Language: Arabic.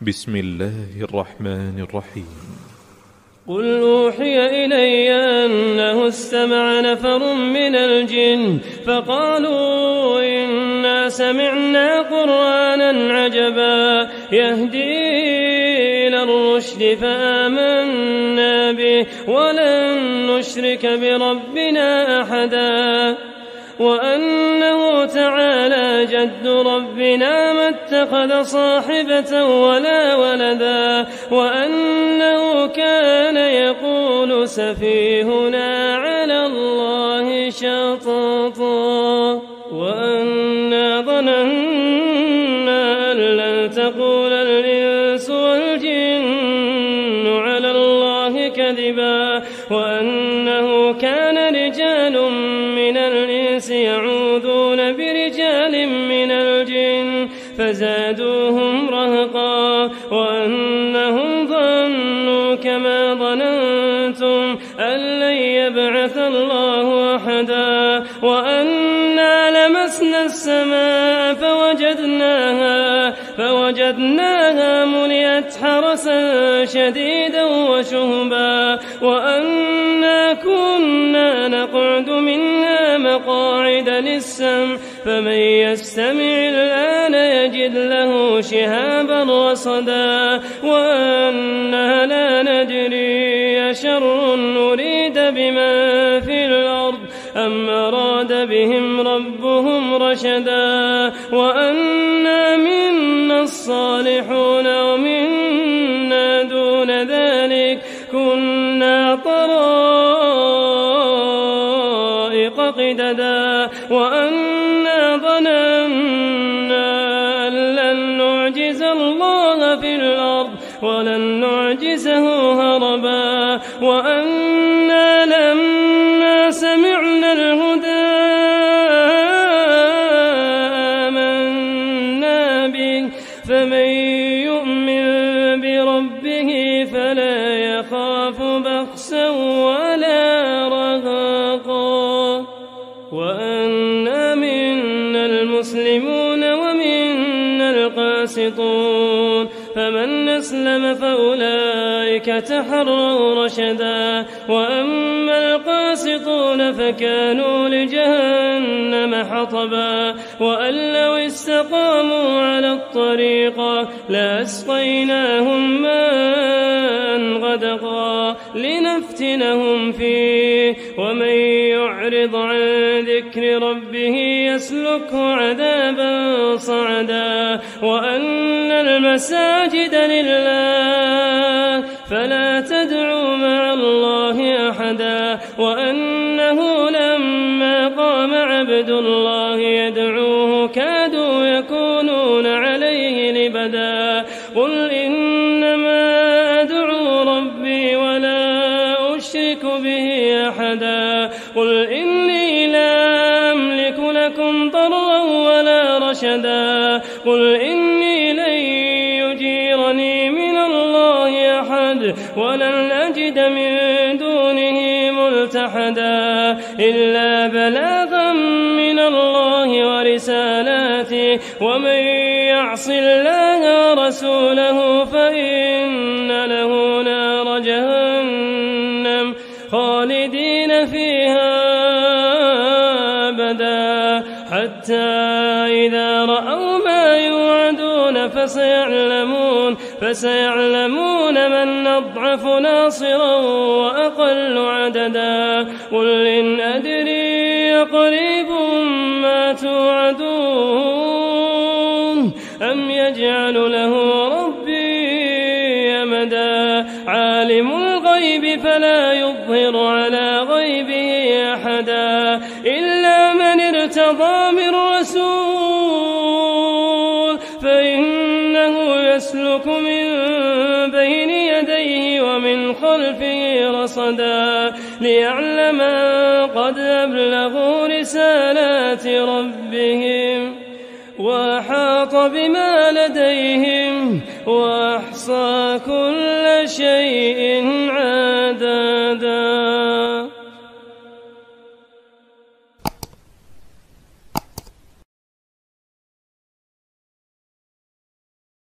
بسم الله الرحمن الرحيم. قل أوحي إلي أنه استمع نفر من الجن فقالوا إنا سمعنا قرآنا عجبا يهدي إلى الرشد فآمنا به ولن نشرك بربنا أحدا وأنه تعالى جد ربنا ما اتخذ صاحبة ولا ولدا وأنه كان يقول سفيهنا على الله شططا وأنا ظننا أن لن تقول الإنس والجن على الله كذبا وأنه كان رجال من الإنس يعوذون برجال من الجن فزادوهم رهقا وأنهم ظنوا كما ظننتم أن لن يبعث الله أحدا وأنا لمسنا السماء فوجدناها ملئت حرسا شديدا وشهبا وأنا كنا نقعد منها مقاعد للسمع فمن يستمع الآن يجد له شهابا رصدا وأنا لا ندري أشر نريد بمن في الأرض أم أراد بهم ربهم رشدا وأنا منا الصالحون ومنا دون ذلك كنا طرائق قددا وأنا ظننا أن لن نعجز الله في الأرض ولن نعجزه هربا وأنا لما سمعنا الهدى آمنا به فمن يؤمن بربه فلا يخاف بخسا ولا رهقا وأنا منا المسلمون ومنا القاسطون فمن أسلم فأولئك تحروا رشدا وأما القاسطون فكانوا لجهنم حطبا وأن لو استقاموا على الطريقة لأسقيناهم ماء غدقا لنفتنهم فيه ومن يعرض عن ذكر ربه يسلكه عذابا صعدا وأن المساجد لله فلا تدعوا مع الله أحدا وأنه لما قام عبد الله يدعوه كادوا يكونون عليه لبدا قل إنما أدعو ربي ولا أشرك به أحدا قل إني لا أملك لكم ضرا ولا رشدا قل إني لن يجيرني من الله أحد ولن أجد من دونه ملتحدا إلا بلاغا من الله ورسالاته ومن يعص الله ورسوله فإن له نار جهنم خالدين فيها أبدا حتى إذا رأوا ما يوعدون فسيعلمون من أضعف ناصرا وأقل عددا قل إن أدري قريب ما توعدون أم يجعل له ربي أمدا عالم الغيب فلا يظهر على غيبه أحدا إلا من ارتضى من رسول فإنه يسلك من بين يديه ومن خلفه رصدا ليعلم قد أبلغوا رسالات ربهم وأحاط بما لديهم وأحصى كل شيء